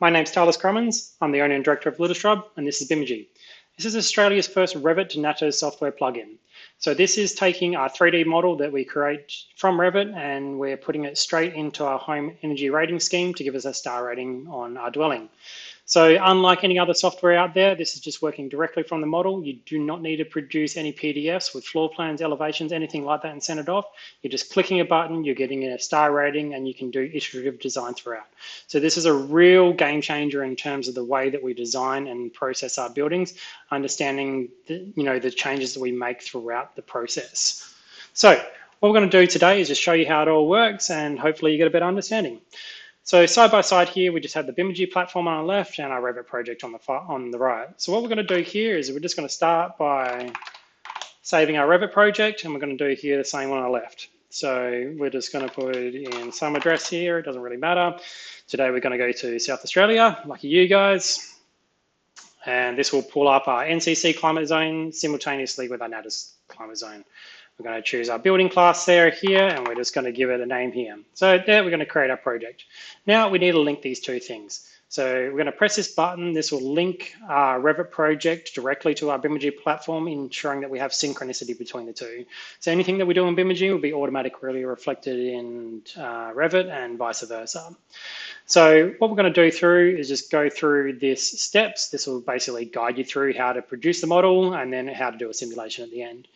my name's Talis Crummins. I'm the owner and director of Little Shrub, and this is BIMergy. This is Australia's first Revit to NatHERS software plugin. So this is taking our 3D model that we create from Revit and we're putting it straight into our home energy rating scheme to give us a star rating on our dwelling. So unlike any other software out there, this is just working directly from the model. You do not need to produce any PDFs with floor plans, elevations, anything like that and send it off. You're just clicking a button, you're getting a star rating, and you can do iterative design throughout. So this is a real game changer in terms of the way that we design and process our buildings, understanding the changes that we make throughout the process. So what we're going to do today is just show you how it all works, and hopefully you get a better understanding. So side by side here, we just have the BIMergy platform on the left and our Revit project on the right. So what we're going to do here is we're just going to start by saving our Revit project, and we're going to do here the same one on the left. So we're just going to put in some address here. It doesn't really matter. Today we're going to go to South Australia, lucky you guys. And this will pull up our NCC climate zone simultaneously with our NatHERS climate zone. We're going to choose our building class there here, and we're just going to give it a name here. So there we're going to create our project. Now we need to link these two things. So we're going to press this button. This will link our Revit project directly to our BIMergy platform, ensuring that we have synchronicity between the two. So anything that we do in BIMergy will be automatically reflected in Revit and vice versa. So what we're going to do through is just go through these steps. This will basically guide you through how to produce the model and then how to do a simulation at the end.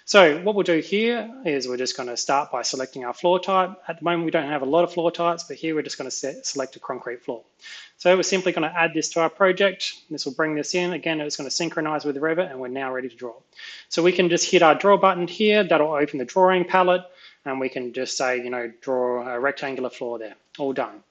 So what we'll do here is we're just going to start by selecting our floor type. At the moment, we don't have a lot of floor types, but here we're just going to select a concrete floor. So we're simply going to add this to our project. This will bring this in. Again, it's going to synchronize with Revit, and we're now ready to draw. So we can just hit our draw button here. That'll open the drawing palette, and we can just say, draw a rectangular floor there. All done.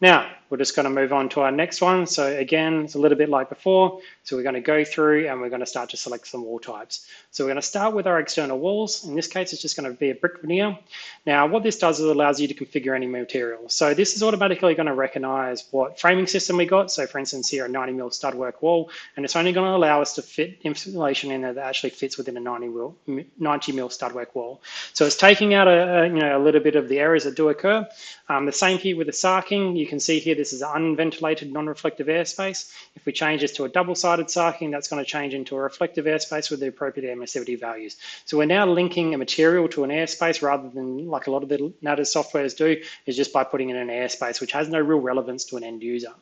Now, we're just going to move on to our next one. So again, it's a little bit like before. So we're going to go through and we're going to start to select some wall types. So we're going to start with our external walls. In this case, it's just going to be a brick veneer. Now, what this does is it allows you to configure any material. So this is automatically going to recognize what framing system we got. So for instance, here a 90mm stud work wall, and it's only going to allow us to fit insulation in there that actually fits within a 90mm stud work wall. So it's taking out a little bit of the errors that do occur. The same here with the sarking. You can see here this is an unventilated non-reflective airspace. If we change this to a double-sided sarking, that's going to change into a reflective airspace with the appropriate emissivity values. So we're now linking a material to an airspace rather than like a lot of the NatHERS softwares do, is just by putting in an airspace, which has no real relevance to an end user.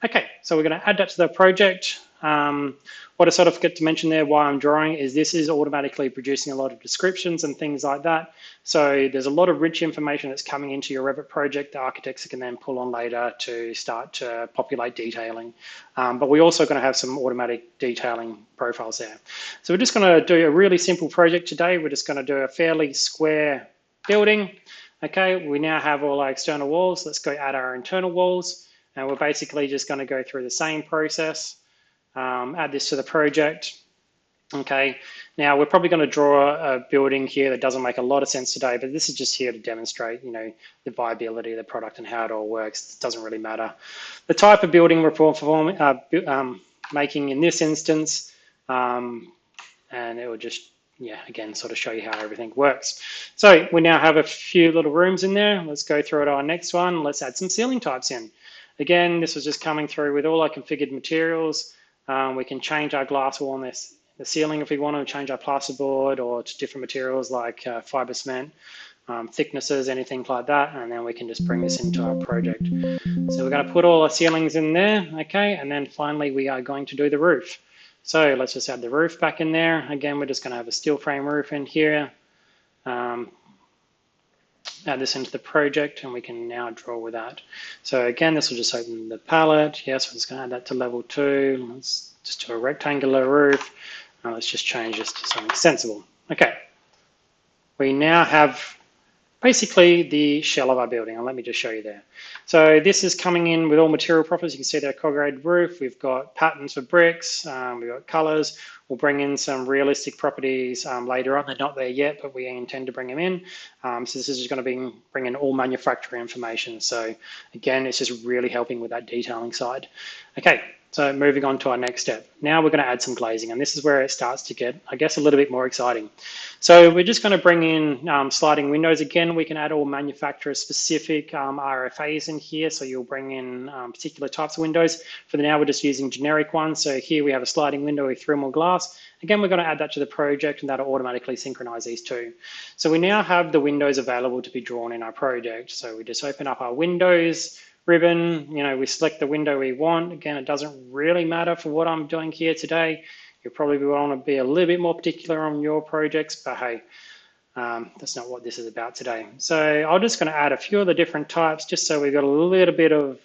Okay, so we're going to add that to the project. What I sort of forget to mention there while I'm drawing is this is automatically producing a lot of descriptions and things like that. So there's a lot of rich information that's coming into your Revit project. The architects can then pull on later to start to populate detailing. But we're also going to have some automatic detailing profiles there. So we're just going to do a really simple project today. We're just going to do a fairly square building. Okay, we now have all our external walls. Let's go add our internal walls. And we're basically just going to go through the same process. Add this to the project. Okay, now we're probably going to draw a building here that doesn't make a lot of sense today, but this is just here to demonstrate, the viability of the product and how it all works. It doesn't really matter. The type of building we're making in this instance, and it will just, again, sort of show you how everything works. So we now have a few little rooms in there. Let's go through to our next one. Let's add some ceiling types in. Again, this was just coming through with all our configured materials. We can change our glass wall on the ceiling if we want to, change our plasterboard or to different materials like fiber cement, thicknesses, anything like that, and then we can just bring this into our project. So we're going to put all our ceilings in there, okay, and then finally we are going to do the roof. So let's just add the roof back in there. Again, we're just going to have a steel frame roof in here. Add this into the project and we can now draw with that. So again, this will just open the palette. Yes, we're just going to add that to level 2. Let's just do a rectangular roof. Let's just change this to something sensible. Okay, we now have basically the shell of our building, and let me just show you there. So this is coming in with all material properties. You can see there, corrugated roof. We've got patterns for bricks. We've got colors. We'll bring in some realistic properties later on. They're not there yet, but we intend to bring them in. So this is just going to bring in all manufacturer information. So again, it's just really helping with that detailing side. Okay, So moving on to our next step. Now we're going to add some glazing, and this is where it starts to get, I guess, a little bit more exciting. So we're just going to bring in sliding windows. Again, we can add all manufacturer-specific RFAs in here, so you'll bring in particular types of windows. For now, we're just using generic ones. So here we have a sliding window with thermal glass. Again, we're going to add that to the project, and that'll automatically synchronize these two. So we now have the windows available to be drawn in our project. So we just open up our windows ribbon, we select the window we want. Again, it doesn't really matter for what I'm doing here today. You probably want to be a little bit more particular on your projects, but hey, that's not what this is about today. So I'm just going to add a few of the different types just so we've got a little bit of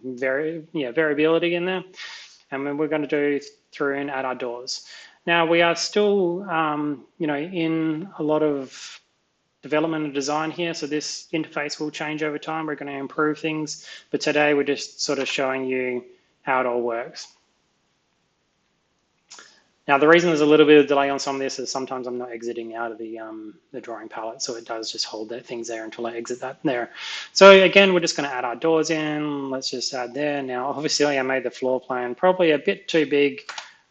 variability in there. And then we're going to do through and add our doors. Now we are still, in a lot of development and design here, so this interface will change over time. We're going to improve things, but today we're just sort of showing you how it all works. Now the reason there's a little bit of delay on some of this is sometimes I'm not exiting out of the drawing palette, so it does just hold things there until I exit that there. So again, we're just going to add our doors in. Let's just add there. Now obviously I made the floor plan probably a bit too big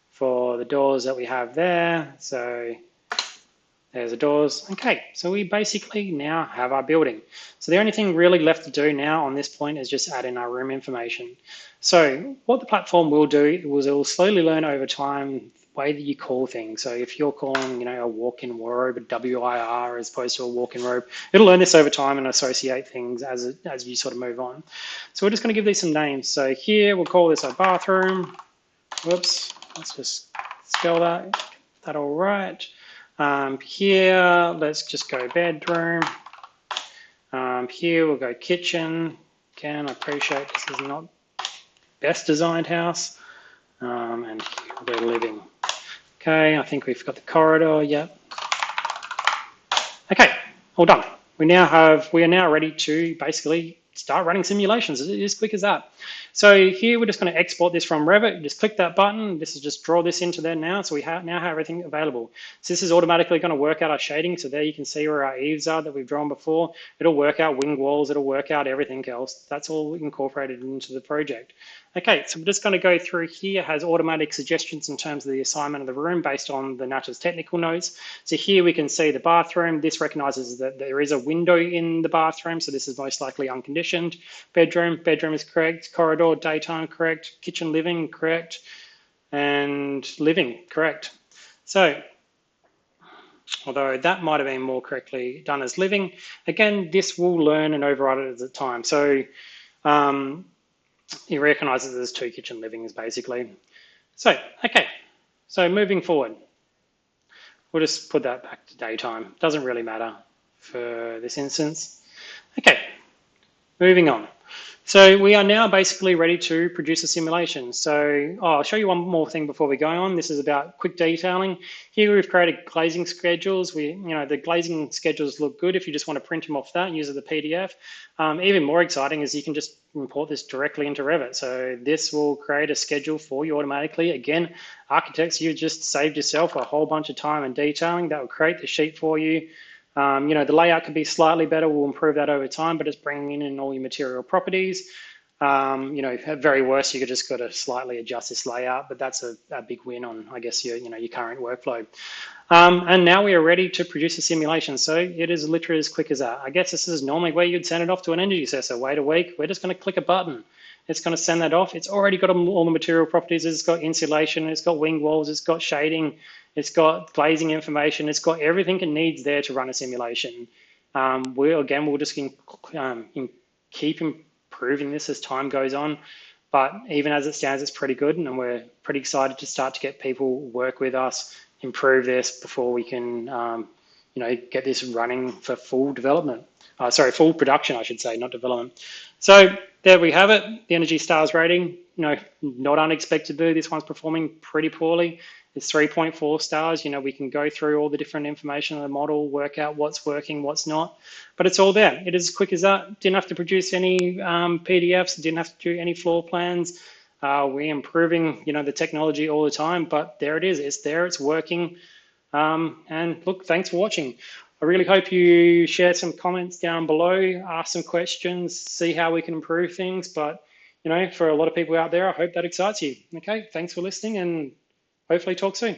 for the doors that we have there, so there's the doors. Okay, so we basically now have our building. So the only thing really left to do now on this point is just add in our room information. So what the platform will do is it will slowly learn over time the way that you call things. So if you're calling, a walk-in wardrobe, a WIR as opposed to a walk-in robe, it'll learn this over time and associate things as you sort of move on. So we're just going to give these some names. So here we'll call this a bathroom. Whoops, let's just spell that. Get that all right. Here, let's just go bedroom. Here we'll go kitchen. Again, I appreciate this is not best designed house. And here we'll go living. Okay, I think we've got the corridor, yep. Okay, all done. We are now ready to basically start running simulations. It's as quick as that. So here we're just going to export this from Revit. Just click that button. This is just draw this into there now. So we now have everything available. So this is automatically going to work out our shading. So there you can see where our eaves are that we've drawn before. It'll work out wing walls. It'll work out everything else. That's all incorporated into the project. Okay, so we're just going to go through here. It has automatic suggestions in terms of the assignment of the room based on the NatHERS technical notes. So here we can see the bathroom. This recognizes that there is a window in the bathroom. So this is most likely unconditioned. Bedroom is correct. Corridor, daytime, correct. Kitchen, living, correct. And living, correct. So, although that might have been more correctly done as living, again, this will learn and override it at a time. So, he recognizes there's two kitchen livings basically. So, okay, so moving forward, we'll just put that back to daytime. Doesn't really matter for this instance. Okay, moving on. So we are now basically ready to produce a simulation. So I'll show you one more thing before we go on. This is about quick detailing. Here we've created glazing schedules. The glazing schedules look good if you just want to print them off that and use it as a PDF. Even more exciting is you can just import this directly into Revit. So this will create a schedule for you automatically. Again, architects, you just saved yourself a whole bunch of time and detailing. That will create the sheet for you. The layout could be slightly better. We'll improve that over time, but it's bringing in all your material properties. At very worst, you could just got to slightly adjust this layout, but that's a big win on, I guess, your current workflow. And now we are ready to produce a simulation. So it is literally as quick as that. I guess this is normally where you'd send it off to an energy assessor. Wait a week. We're just going to click a button. It's going to send that off. It's already got all the material properties. It's got insulation. It's got wing walls. It's got shading. It's got glazing information. It's got everything it needs there to run a simulation. We'll just keep improving this as time goes on. But even as it stands, it's pretty good. And we're pretty excited to start to get people work with us, improve this before we can, get this running for full development. Full production, I should say, not development. So there we have it. The Energy Stars rating, not unexpectedly, this one's performing pretty poorly. It's 3.4 stars. We can go through all the different information of the model, work out what's working, what's not, but it's all there. It is as quick as that. Didn't have to produce any PDFs, didn't have to do any floor plans. We're improving, the technology all the time, but there it is. It's there, it's working. And look, thanks for watching. I really hope you share some comments down below, ask some questions, see how we can improve things. But, for a lot of people out there, I hope that excites you. Okay, thanks for listening and hopefully talk soon.